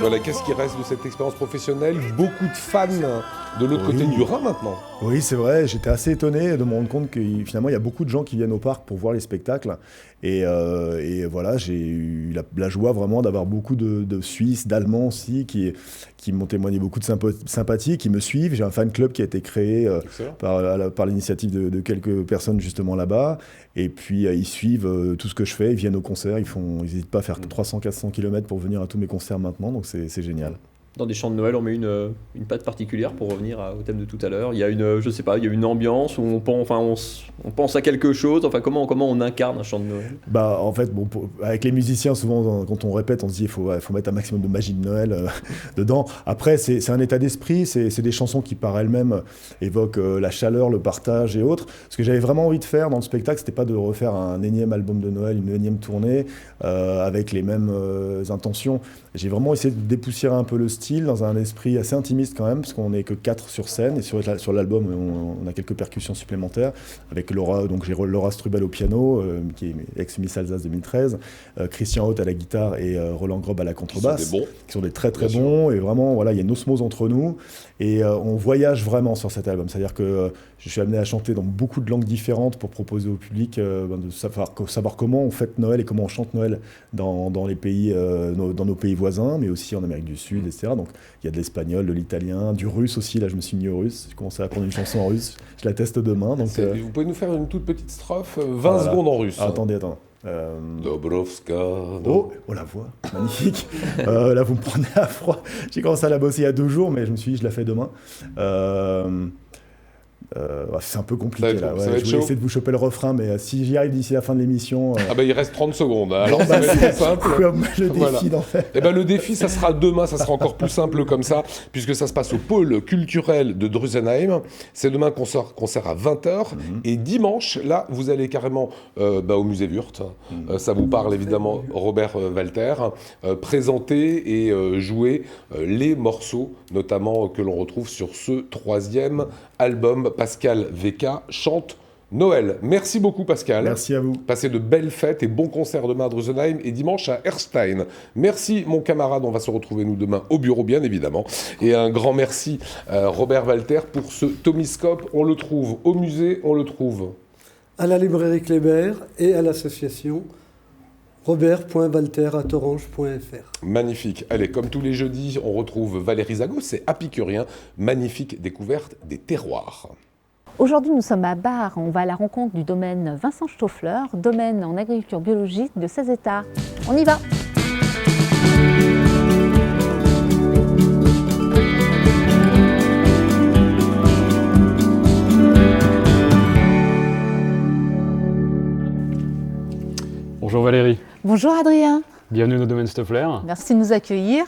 Voilà, qu'est-ce qui reste de cette expérience professionnelle? Beaucoup de fans de l'autre côté du Rhin maintenant. Oui, c'est vrai, j'étais assez étonné de me rendre compte que finalement il y a beaucoup de gens qui viennent au parc pour voir les spectacles. Et voilà, j'ai eu la joie vraiment d'avoir beaucoup de Suisses, d'Allemands aussi, qui m'ont témoigné beaucoup de sympathie, qui me suivent. J'ai un fan club qui a été créé par l'initiative de quelques personnes justement là-bas. Et puis ils suivent tout ce que je fais, ils viennent au concert, ils n'hésitent pas à faire 300-400 km pour venir à tous mes concerts maintenant, donc c'est génial. Dans des chants de Noël, on met une patte particulière pour revenir au thème de tout à l'heure. Il y a il y a une ambiance où on pense à quelque chose. Enfin, comment on incarne un chant de Noël? En fait, avec les musiciens, souvent, quand on répète, on se dit il faut mettre un maximum de magie de Noël dedans. Après, c'est un état d'esprit. C'est des chansons qui, par elles-mêmes, évoquent la chaleur, le partage et autres. Ce que j'avais vraiment envie de faire dans le spectacle, c'était pas de refaire un énième album de Noël, une énième tournée avec les mêmes intentions. J'ai vraiment essayé de dépoussiérer un peu le style dans un esprit assez intimiste quand même, parce qu'on n'est que 4 sur scène et sur l'album on a quelques percussions supplémentaires avec Laura, donc j'ai Laura Strubel au piano qui est ex-Miss Alsace 2013, Christian Haute à la guitare et Roland Grob à la contrebasse, qui sont des très très bons, et vraiment voilà, il y a une osmose entre nous et on voyage vraiment sur cet album, c'est-à-dire que je suis amené à chanter dans beaucoup de langues différentes pour proposer au public de savoir comment on fête Noël et comment on chante Noël dans les pays, dans nos pays voisins, mais aussi en Amérique du Sud, etc. Donc il y a de l'espagnol, de l'italien, du russe aussi. Là, je me suis mis au russe. J'ai commencé à apprendre une chanson en russe. Je la teste demain. Donc, vous pouvez nous faire une toute petite strophe, 20 secondes en russe. Attendez. Dobrovska. Oh, la voix, magnifique. Là, vous me prenez à froid. J'ai commencé à la bosser il y a 2 jours, mais je me suis dit, je la fais demain. C'est un peu compliqué là. Je vais essayer de vous choper le refrain, mais si j'y arrive d'ici la fin de l'émission. Il reste 30 secondes. Alors ça va être simple. Le défi d'en faire. Le défi, ça sera demain, ça sera encore plus simple comme ça, puisque ça se passe au pôle culturel de Drusenheim. C'est demain concert à 20h. Et dimanche, là, vous allez carrément au musée Wurth. Ça vous parle évidemment, Robert Walter. Présenter et jouer les morceaux, notamment que l'on retrouve sur ce 3e album. Pascal VK chante Noël. Merci beaucoup Pascal. Merci à vous. Passez de belles fêtes et bons concerts demain à Drusenheim et dimanche à Erstein. Merci mon camarade, on va se retrouver nous demain au bureau bien évidemment. Et un grand merci Robert Walter pour ce Tomiscope. On le trouve au musée, on le trouve à la librairie Kléber et à l'association robert.walter@orange.fr. Magnifique. Allez, comme tous les jeudis, on retrouve Valérie Zago, c'est Apicurien, magnifique découverte des terroirs. Aujourd'hui, nous sommes à Bar. On va à la rencontre du domaine Vincent Stoffler, domaine en agriculture biologique de 16 hectares. On y va! Bonjour Valérie. Bonjour Adrien. Bienvenue au domaine Stoffler. Merci de nous accueillir.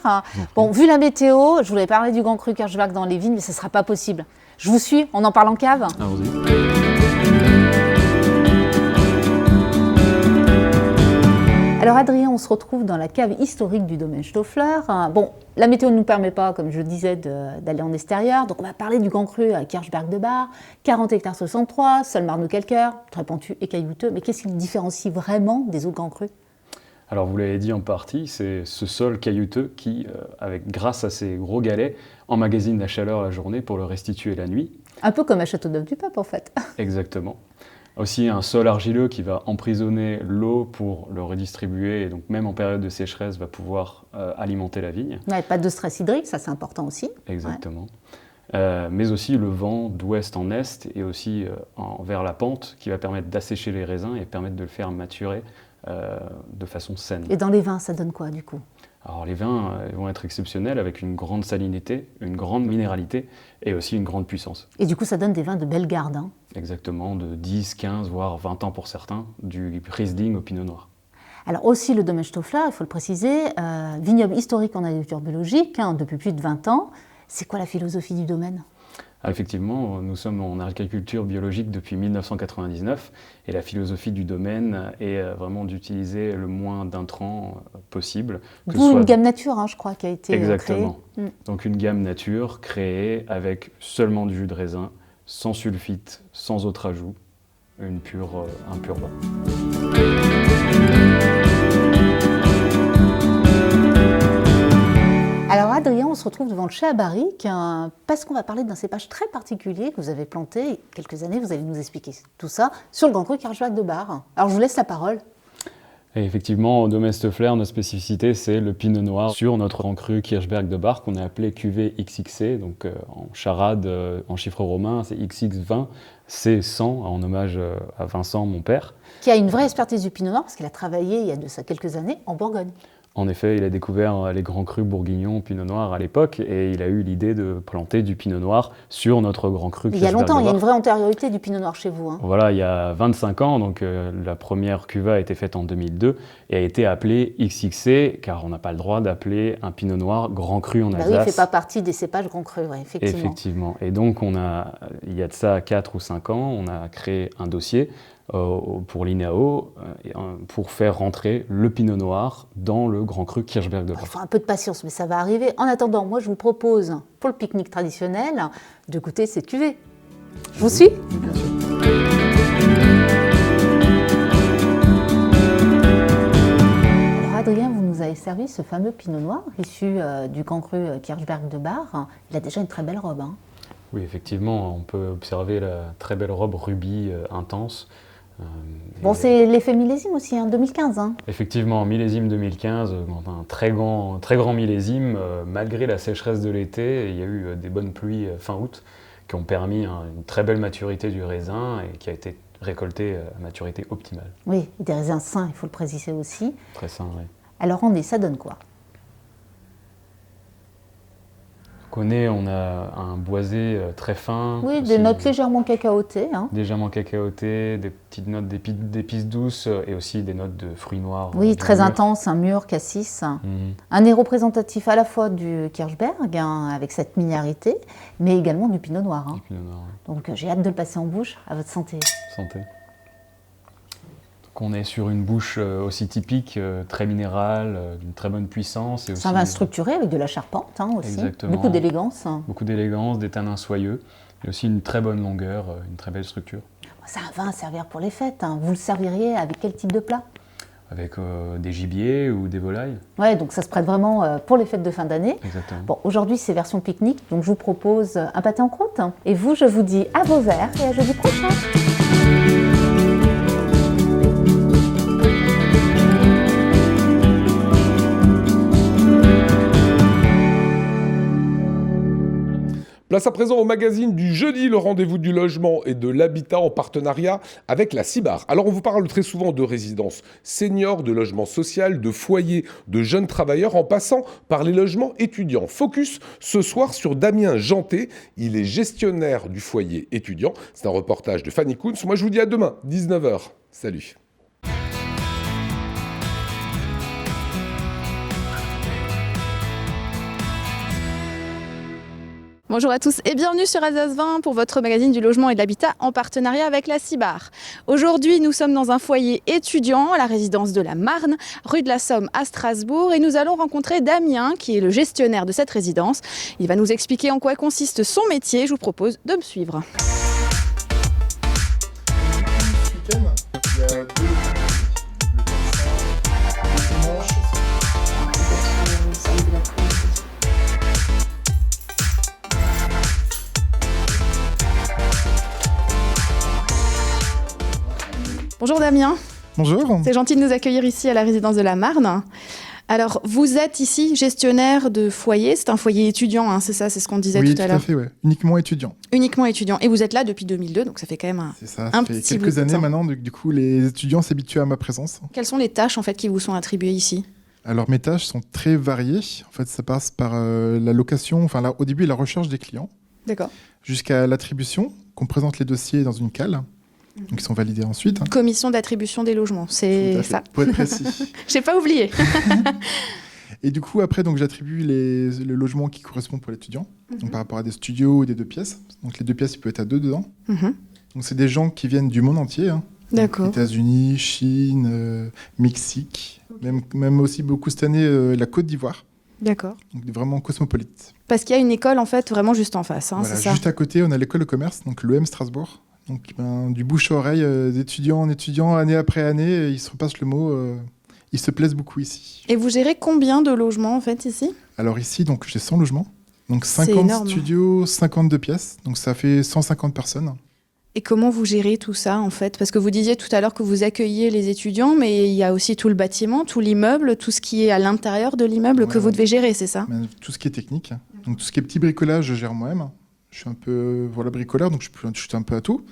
Bon, vu la météo, je voulais parler du Grand Cru Kirchberg dans les vignes, mais ce ne sera pas possible. Je vous suis, on en parle en cave. Allons-y. Alors Adrien, on se retrouve dans la cave historique du domaine Stoffler. Bon, la météo ne nous permet pas, comme je disais, d'aller en extérieur, donc on va parler du Grand Cru à Kirchberg de Bar, 40 hectares 63, sol marno-calcaire, très pentu et caillouteux, mais qu'est-ce qui le différencie vraiment des autres Grands Crus ? Alors vous l'avez dit en partie, c'est ce sol caillouteux qui, grâce à ses gros galets, emmagasine la chaleur la journée pour le restituer la nuit. Un peu comme à Châteauneuf-du-Pape en fait. Exactement. Aussi un sol argileux qui va emprisonner l'eau pour le redistribuer et donc même en période de sécheresse va pouvoir alimenter la vigne. Ouais, pas de stress hydrique, ça c'est important aussi. Exactement. Ouais. Mais aussi le vent d'ouest en est et aussi vers la pente qui va permettre d'assécher les raisins et permettre de le faire maturer de façon saine. Et dans les vins, ça donne quoi du coup ? Alors les vins vont être exceptionnels avec une grande salinité, une grande minéralité et aussi une grande puissance. Et du coup, ça donne des vins de belle garde. Hein. Exactement, de 10, 15, voire 20 ans pour certains, du Riesling au Pinot Noir. Alors aussi le domaine Stoffler, il faut le préciser, vignoble historique en agriculture biologique, depuis plus de 20 ans. C'est quoi la philosophie du domaine ? Effectivement, nous sommes en agriculture biologique depuis 1999 et la philosophie du domaine est vraiment d'utiliser le moins d'intrants possible. D'où une gamme nature, je crois, qui a été Exactement. créée. Donc une gamme nature créée avec seulement du jus de raisin, sans sulfite, sans autre ajout, un pur vin. Alors Adrien, on se retrouve devant le chai à barrique parce qu'on va parler d'un cépage très particulier que vous avez planté il y a quelques années. Vous allez nous expliquer tout ça sur le Grand Cru Kirchberg de Bar. Alors je vous laisse la parole. Et effectivement, au domaine Stoffler, notre spécificité, c'est le Pinot Noir sur notre Grand Cru Kirchberg de Bar qu'on a appelé cuvée XXC. Donc en charade, en chiffre romain, c'est XX20, C100, en hommage à Vincent, mon père. Qui a une vraie expertise du Pinot Noir parce qu'il a travaillé il y a de ça quelques années en Bourgogne. En effet, il a découvert les grands crus bourguignons Pinot Noir à l'époque et il a eu l'idée de planter du Pinot Noir sur notre grand cru. Il y a longtemps, il y a une vraie antériorité du Pinot Noir chez vous. Hein. Voilà, il y a 25 ans, donc la première cuva a été faite en 2002 et a été appelée XXC car on n'a pas le droit d'appeler un Pinot Noir grand cru en Alsace. Oui, il ne fait pas partie des cépages grand cru, ouais, effectivement. Effectivement. Et donc, il y a de ça 4 ou 5 ans, on a créé un dossier pour l'INAO pour faire rentrer le Pinot Noir dans le Grand Cru Kirchberg de Bar. Il faut un peu de patience, mais ça va arriver. En attendant, moi je vous propose, pour le pique-nique traditionnel, de goûter cette cuvée. Je vous suis ? Bien sûr. Alors Adrien, vous nous avez servi ce fameux Pinot Noir issu du Grand Cru Kirchberg de Bar. Il a déjà une très belle robe. Hein. Oui, effectivement, on peut observer la très belle robe rubis intense. Bon, c'est l'effet millésime aussi, 2015. Hein. Effectivement, millésime 2015, un très grand millésime. Malgré la sécheresse de l'été, il y a eu des bonnes pluies fin août qui ont permis une très belle maturité du raisin et qui a été récolté à maturité optimale. Oui, des raisins sains, il faut le préciser aussi. Très sains, oui. Alors, ça donne quoi ? On a un boisé très fin. Oui, des notes légèrement cacaotées. Hein. Légèrement cacaotées, des petites notes d'épices douces et aussi des notes de fruits noirs. Oui, très intense, un mûr, cassis. Un nez représentatif à la fois du Kirchberg, avec cette minéralité, mais également du Pinot Noir. Hein. Du Pinot Noir, oui. Donc j'ai hâte de le passer en bouche. À votre santé. Santé. On est sur une bouche aussi typique, très minérale, d'une très bonne puissance. C'est un vin structuré avec de la charpente aussi. Exactement. Beaucoup d'élégance. Beaucoup d'élégance, des tanins soyeux, et aussi une très bonne longueur, une très belle structure. C'est un vin à servir pour les fêtes. Hein. Vous le serviriez avec quel type de plat ? Avec des gibiers ou des volailles. Ouais, donc ça se prête vraiment pour les fêtes de fin d'année. Exactement. Bon, aujourd'hui c'est version pique-nique, donc je vous propose un pâté en croûte. Et vous, je vous dis à vos verres et à jeudi prochain. Place à présent au magazine du jeudi, le rendez-vous du logement et de l'habitat en partenariat avec la CIBAR. Alors on vous parle très souvent de résidences seniors, de logements sociaux, de foyers, de jeunes travailleurs, en passant par les logements étudiants. Focus ce soir sur Damien Janté, il est gestionnaire du foyer étudiant. C'est un reportage de Fanny Kunz. Moi je vous dis à demain, 19h. Salut. Bonjour à tous et bienvenue sur Alsace 20 pour votre magazine du logement et de l'habitat en partenariat avec la CIBAR. Aujourd'hui, nous sommes dans un foyer étudiant à la résidence de la Marne, rue de la Somme à Strasbourg, et nous allons rencontrer Damien qui est le gestionnaire de cette résidence. Il va nous expliquer en quoi consiste son métier. Je vous propose de me suivre. Bonjour Damien. Bonjour. C'est gentil de nous accueillir ici à la résidence de la Marne. Alors, vous êtes ici gestionnaire de foyer, c'est un foyer étudiant, hein, c'est ça, c'est ce qu'on disait tout à l'heure. Oui, tout à fait, ouais. Uniquement étudiant. Uniquement étudiant. Et vous êtes là depuis 2002, donc ça fait quand même un C'est ça, un fait petit bout quelques de années temps. maintenant, du coup, les étudiants s'habituent à ma présence. Quelles sont les tâches en fait qui vous sont attribuées ici ? Alors, mes tâches sont très variées. En fait, ça passe par la location, enfin, au début, la recherche des clients. D'accord. Jusqu'à l'attribution, qu'on présente les dossiers dans une cale. Donc, ils sont validés ensuite. Commission d'attribution des logements, c'est ça. Pour être précis. J'ai pas oublié. Et du coup, après, donc, j'attribue les logements qui correspondent pour l'étudiant. Donc, par rapport à des studios ou des 2 pièces. Donc, les 2 pièces, il peut être à 2 dedans. Donc, c'est des gens qui viennent du monde entier. Hein. D'accord. États-Unis, Chine, Mexique. Même aussi beaucoup cette année, la Côte d'Ivoire. D'accord. Donc, vraiment cosmopolite. Parce qu'il y a une école en fait vraiment juste en face, hein, Voilà, c'est ça. juste à côté, on a l'école de commerce, donc l'EM Strasbourg. Donc, du bouche à oreille, d'étudiant en étudiant, année après année, ils se repassent le mot. Ils se plaisent beaucoup ici. Et vous gérez combien de logements en fait ici ? Alors ici, donc j'ai 100 logements. Donc C'est 50 énorme. studios, 52 pièces. Donc ça fait 150 personnes. Et comment vous gérez tout ça en fait ? Parce que vous disiez tout à l'heure que vous accueillez les étudiants, mais il y a aussi tout le bâtiment, tout l'immeuble, tout ce qui est à l'intérieur de l'immeuble que vous devez gérer, c'est ça ? Tout ce qui est technique. Donc tout ce qui est petit bricolage, je gère moi-même. Je suis un peu bricoleur, donc je touche un peu à tout.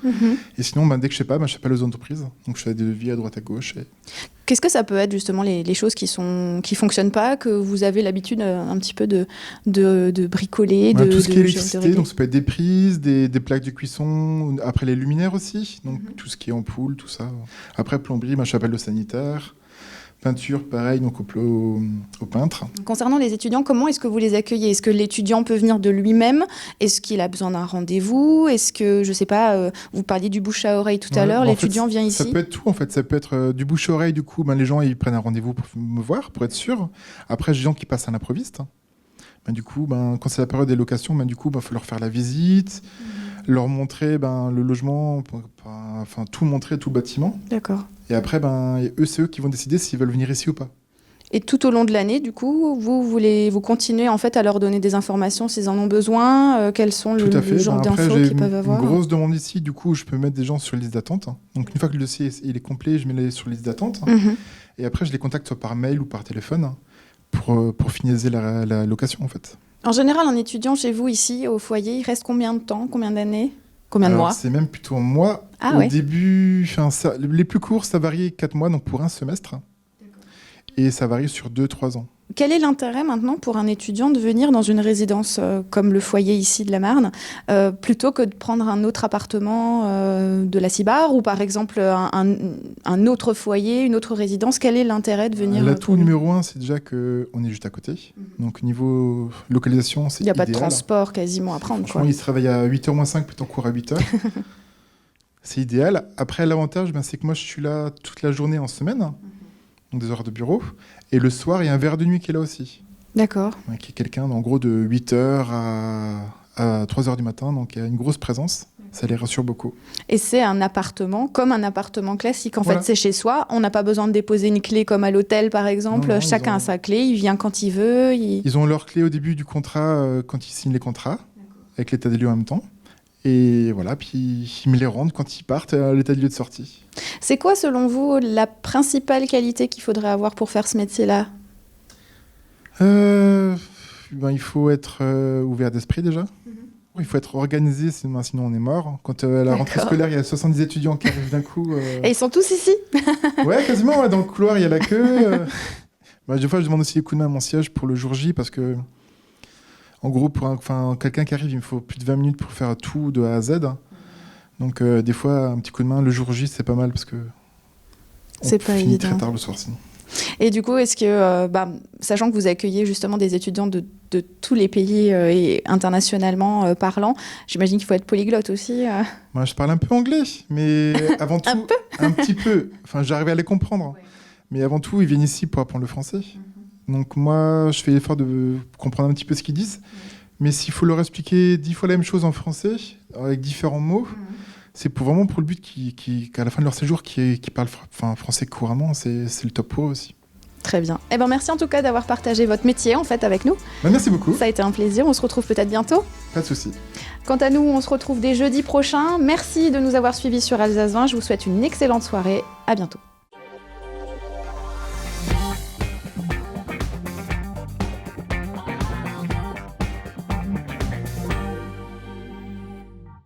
Et sinon, dès que je sais pas, je fais les entreprises. Donc je fais des devis à droite à gauche. Qu'est-ce que ça peut être justement les choses qui fonctionnent pas, que vous avez l'habitude un petit peu de bricoler, tout ce qui est électricité, régler. donc ça peut être des prises, des plaques de cuisson, après les luminaires aussi, donc tout ce qui est ampoule, tout ça. Après plomberie, j'appelle le sanitaire. Peinture, pareil, donc au peintre. Concernant les étudiants, comment est-ce que vous les accueillez ? Est-ce que l'étudiant peut venir de lui-même ? Est-ce qu'il a besoin d'un rendez-vous ? Est-ce que, je sais pas, vous parliez du bouche à oreille tout à l'heure, l'étudiant vient ici ? Ça peut être tout, en fait. Ça peut être du bouche à oreille, du coup, les gens, ils prennent un rendez-vous pour me voir, pour être sûr. Après, j'ai des gens qui passent à l'improviste. Du coup, quand c'est la période des locations, du coup, faut leur faire la visite, leur montrer le logement, tout montrer, tout le bâtiment. D'accord. Et après, c'est eux qui vont décider s'ils veulent venir ici ou pas. Et tout au long de l'année, du coup, vous continuez en fait à leur donner des informations s'ils en ont besoin, quels sont le genre d'infos qu'ils peuvent avoir. Une grosse demande ici, du coup, je peux mettre des gens sur liste d'attente. Donc une fois que le dossier il est complet, je mets les sur liste d'attente. Et après, je les contacte soit par mail ou par téléphone pour finaliser la location en fait. En général, un étudiant chez vous ici au foyer, il reste combien de temps, combien d'années ? Combien de mois ? C'est même plutôt un mois. Au début, les plus courts, ça varie 4 mois, donc pour un semestre. Et ça varie sur 2-3 ans. Quel est l'intérêt maintenant pour un étudiant de venir dans une résidence comme le foyer ici de la Marne, plutôt que de prendre un autre appartement de la CIBAR ou par exemple un autre foyer, une autre résidence ? Quel est l'intérêt de venir ? L'atout numéro 1, c'est déjà qu'on est juste à côté. Donc niveau localisation, c'est idéal. Il n'y a pas de transport quasiment à prendre. Franchement, il se réveille à 8h moins 5, peut-être en cours à 8h. C'est idéal. Après, l'avantage, c'est que moi, je suis là toute la journée en semaine, donc des heures de bureau. Et le soir, il y a un verre de nuit qui est là aussi. D'accord. Qui est quelqu'un, en gros, de 8h à 3h du matin. Donc, il y a une grosse présence. Ça les rassure beaucoup. Et c'est un appartement, comme un appartement classique. En fait, c'est chez soi. On n'a pas besoin de déposer une clé comme à l'hôtel, par exemple. Non, chacun a sa clé. Il vient quand il veut. Ils ont leur clé au début du contrat, quand ils signent les contrats, avec l'état des lieux en même temps. Et voilà, puis ils me les rendent quand ils partent à l'état des lieux de sortie. C'est quoi, selon vous, la principale qualité qu'il faudrait avoir pour faire ce métier-là ? Il faut être ouvert d'esprit déjà. Il faut être organisé, sinon on est mort. Quand à la rentrée scolaire, il y a 70 étudiants qui arrivent d'un coup. Et ils sont tous ici. Ouais, quasiment. Ouais, dans le couloir, il y a la queue. Des fois, je demande aussi des coups de main à mon siège pour le jour J parce que, en gros, pour quelqu'un qui arrive, il me faut plus de 20 minutes pour faire tout de A à Z. Donc, des fois, un petit coup de main le jour J, c'est pas mal parce que c'est pas finit évident. très tard le soir sinon. Et du coup, est-ce que, sachant que vous accueillez justement des étudiants de tous les pays et internationalement parlant, j'imagine qu'il faut être polyglotte aussi. Moi, je parle un peu anglais, mais avant tout, un petit peu. Enfin, j'arrive à les comprendre. Ouais. Mais avant tout, ils viennent ici pour apprendre le français. Donc moi, je fais l'effort de comprendre un petit peu ce qu'ils disent. Mais s'il faut leur expliquer 10 fois la même chose en français, avec différents mots, c'est vraiment pour le but qu'à la fin de leur séjour, qu'ils parlent français couramment. C'est le top pour eux aussi. Très bien. Eh ben, merci en tout cas d'avoir partagé votre métier en fait avec nous. Merci beaucoup. Ça a été un plaisir. On se retrouve peut-être bientôt. Pas de souci. Quant à nous, on se retrouve dès jeudi prochain. Merci de nous avoir suivis sur Alsace 20. Je vous souhaite une excellente soirée. À bientôt.